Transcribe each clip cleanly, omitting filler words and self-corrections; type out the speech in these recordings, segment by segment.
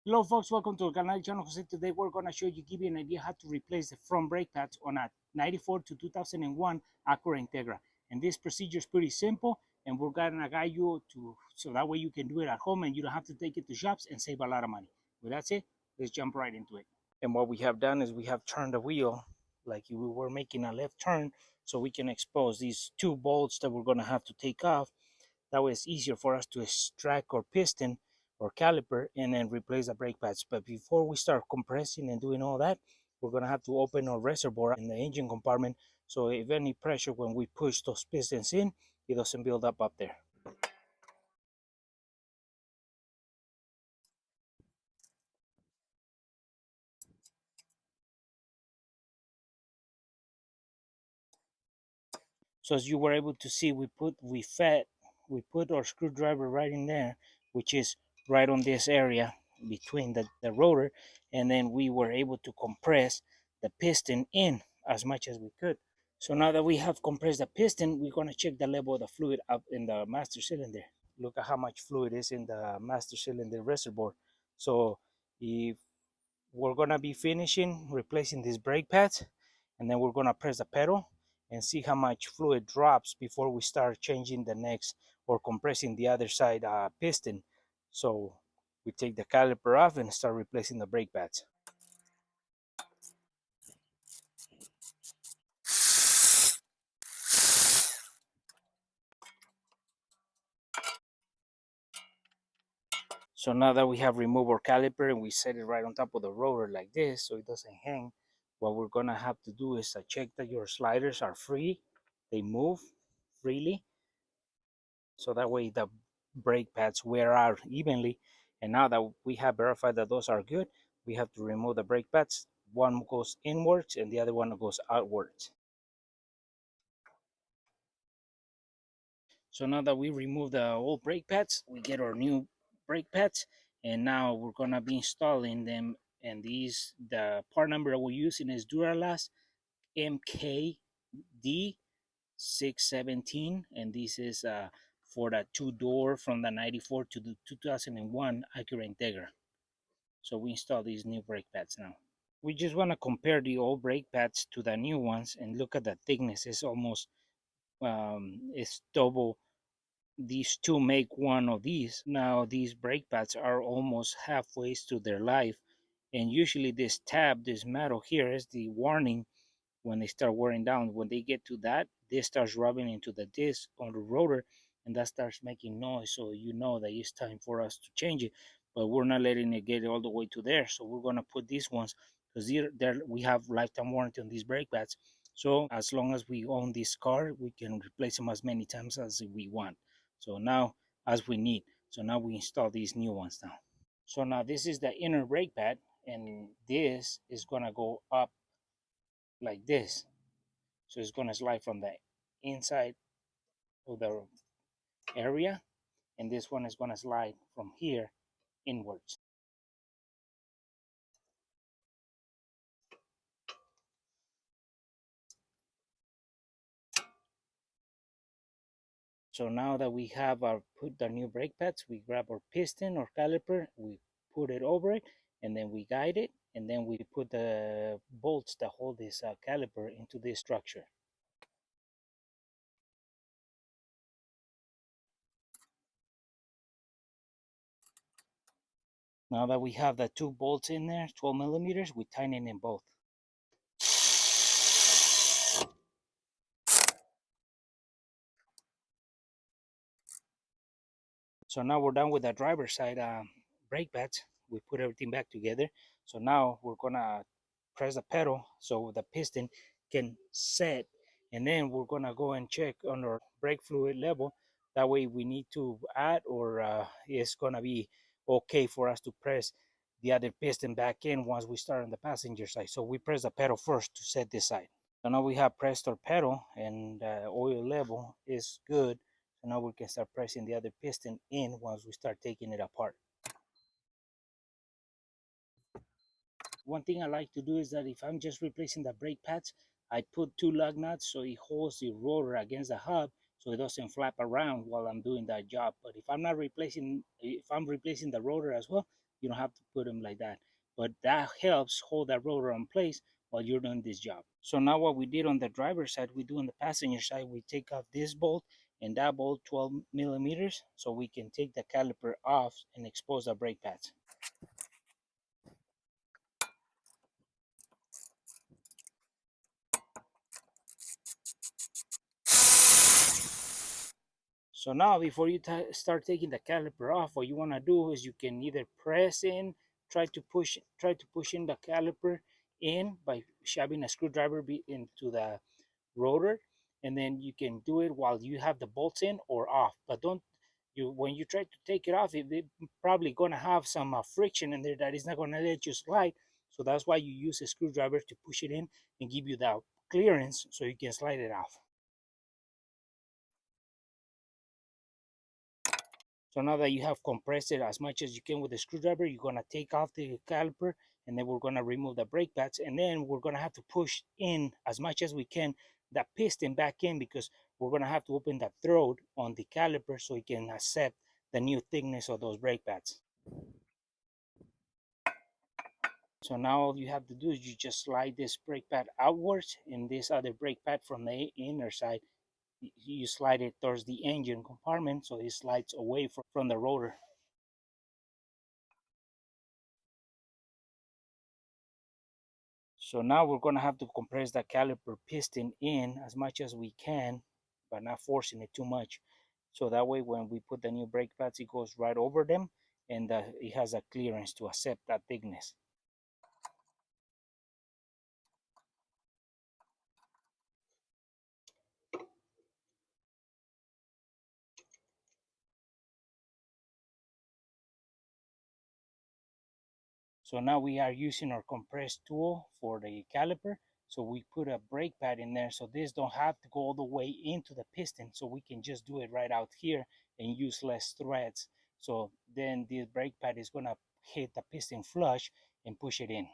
Hello folks, welcome to the canal channel Jose. Today we're going to give you an idea how to replace the front brake pads on a 94 to 2001 Acura Integra. And this procedure is pretty simple, and we're going to guide you to so that way you can do it at home and you don't have to take it to shops and save a lot of money. But that's it, let's jump right into it. And what we have done is we have turned the wheel like we were making a left turn, so we can expose these two bolts that we're going to have to take off. That way it's easier for us to extract our piston or caliper and then replace the brake pads. But before we start compressing and doing all that, we're going to have to open our reservoir in the engine compartment, so if any pressure when we push those pistons in, it doesn't build up there. So as you were able to see, we put our screwdriver right in there, which is right on this area between the rotor, and then we were able to compress the piston in as much as we could. So now that we have compressed the piston, we're going to check the level of the fluid up in the master cylinder. Look at how much fluid is in the master cylinder reservoir. So if we're going to be finishing replacing these brake pads, and then we're going to press the pedal and see how much fluid drops before we start changing the next or compressing the other side piston. So we take the caliper off and start replacing the brake pads. So now that we have removed our caliper and we set it right on top of the rotor like this so it doesn't hang, what we're gonna have to do is check that your sliders are free, they move freely, so that way the brake pads wear out evenly. And now that we have verified that those are good, we have to remove the brake pads. One goes inwards and the other one goes outwards. So now that we remove the old brake pads, we get our new brake pads, and now we're gonna be installing them. And the part number that we're using is Duralast MKD617, and this is for the two-door from the 94 to the 2001 Acura Integra. So we install these new brake pads now. We just want to compare the old brake pads to the new ones and look at the thickness. It's almost it's double. These two make one of these. Now these brake pads are almost halfway to their life, and usually this tab, this metal here, is the warning when they start wearing down. When they get to that, this starts rubbing into the disc on the rotor, and that starts making noise, so you know that it's time for us to change it. But we're not letting it get all the way to there, so we're going to put these ones because we have lifetime warranty on these brake pads. So as long as we own this car, we can replace them as many times as we want, so now as we need. So now we install these new ones now. So now this is the inner brake pad, and this is going to go up like this. So it's going to slide from the inside of the area, and this one is going to slide from here inwards. So now that we have put the new brake pads, we grab our piston or caliper, we put it over it, and then we guide it, and then we put the bolts that hold this caliper into this structure. Now that we have the two bolts in there, 12 millimeters, we tighten in both. So now we're done with the driver's side brake pads. We put everything back together. So now we're gonna press the pedal so the piston can set, and then we're gonna go and check on our brake fluid level. That way we need to add, or it's gonna be okay for us to press the other piston back in once we start on the passenger side. So we press the pedal first to set this side. So now we have pressed our pedal and the oil level is good. So now we can start pressing the other piston in once we start taking it apart. One thing I like to do is that if I'm just replacing the brake pads, I put two lug nuts so it holds the rotor against the hub so it doesn't flap around while I'm doing that job. But if I'm replacing the rotor as well, You don't have to put them like that, but that helps hold that rotor in place while you're doing this job. So now what we did on the driver's side, we do on the passenger side, we take off this bolt and that bolt 12 millimeters so we can take the caliper off and expose the brake pads. So now before you start taking the caliper off, what you want to do is you can either press in, try to push in the caliper in by shoving a screwdriver into the rotor, and then you can do it while you have the bolts in or off. But don't you when you try to take it off, it probably gonna have some friction in there that is not gonna let you slide. So that's why you use a screwdriver to push it in and give you that clearance so you can slide it off. So now that you have compressed it as much as you can with the screwdriver, you're gonna take off the caliper, and then we're gonna remove the brake pads, and then we're gonna have to push in as much as we can that piston back in, because we're gonna have to open that throat on the caliper so it can accept the new thickness of those brake pads. So now all you have to do is you just slide this brake pad outwards, and this other brake pad from the inner side, you slide it towards the engine compartment so it slides away from the rotor. So now we're gonna have to compress the caliper piston in as much as we can, but not forcing it too much. So that way when we put the new brake pads, it goes right over them, and it has a clearance to accept that thickness. So now we are using our compressed tool for the caliper. So we put a brake pad in there, so this don't have to go all the way into the piston. So we can just do it right out here and use less threads. So then this brake pad is gonna hit the piston flush and push it in.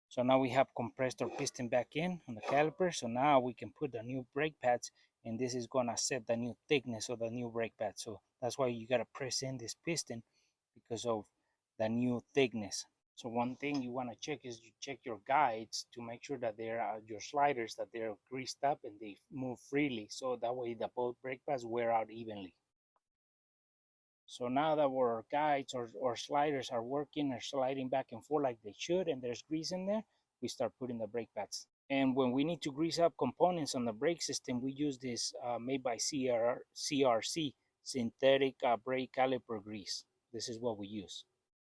So now we have compressed our piston back in on the caliper. So now we can put the new brake pads, and this is gonna set the new thickness of the new brake pad. So that's why you gotta press in this piston, because of the new thickness. So one thing you wanna check is you check your guides to make sure that they're your sliders, that they're greased up and they move freely. So that way the both brake pads wear out evenly. So now that our guides or sliders are working or sliding back and forth like they should, and there's grease in there, we start putting the brake pads. And when we need to grease up components on the brake system, we use this made by CRC, synthetic brake caliper grease. This is what we use.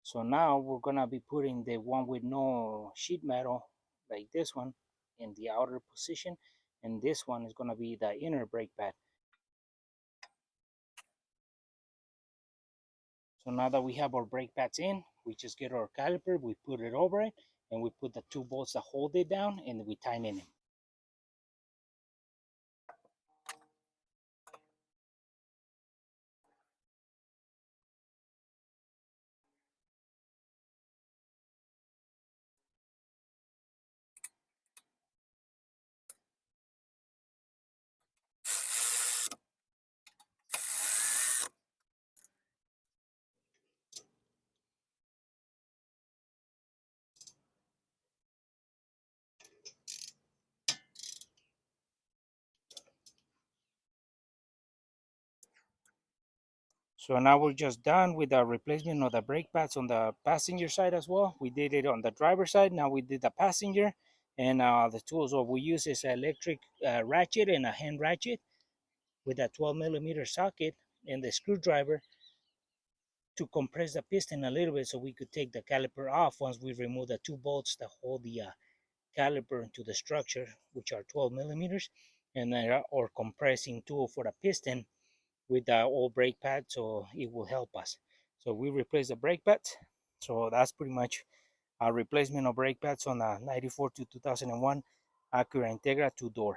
So now we're gonna be putting the one with no sheet metal, like this one, in the outer position, and this one is gonna be the inner brake pad. So now that we have our brake pads in, we just get our caliper, we put it over it, and we put the two bolts that hold it down, and we tighten it. So now we're just done with the replacement of the brake pads on the passenger side as well. We did it on the driver side. Now we did the passenger, and the tools what we use is an electric ratchet and a hand ratchet with a 12 millimeter socket and the screwdriver to compress the piston a little bit so we could take the caliper off once we remove the two bolts that hold the caliper into the structure, which are 12 millimeters, and then our compressing tool for the piston with the old brake pad, so it will help us. So we replace the brake pads. So that's pretty much a replacement of brake pads on the 94 to 2001 Acura Integra two-door.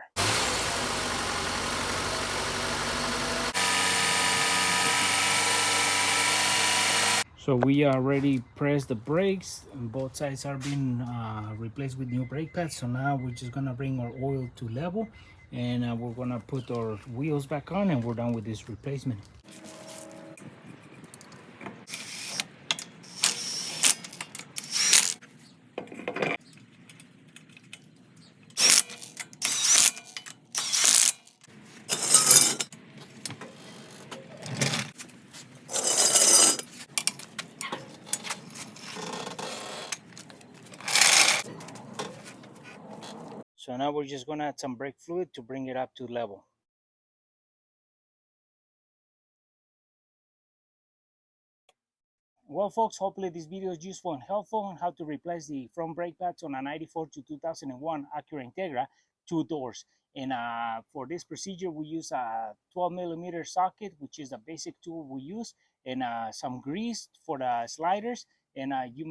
So we already pressed the brakes and both sides are being replaced with new brake pads. So now we're just gonna bring our oil to level, and we're gonna put our wheels back on, and we're done with this replacement. So now we're just gonna add some brake fluid to bring it up to level. Well, folks, hopefully this video is useful and helpful on how to replace the front brake pads on a 94 to 2001 Acura Integra 2 doors. And for this procedure, we use a 12mm socket, which is the basic tool we use, and some grease for the sliders. And you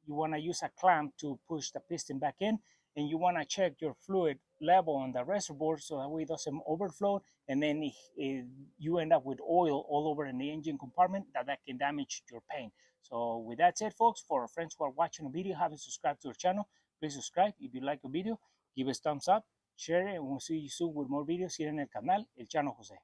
want to use a clamp to push the piston back in, and you want to check your fluid level on the reservoir so that way it doesn't overflow, and then you end up with oil all over in the engine compartment that can damage your paint. So with that said, folks, for our friends who are watching the video, haven't subscribed to our channel, please subscribe. If you like the video, give us thumbs up, share it, and we'll see you soon with more videos here en el canal El Chano José.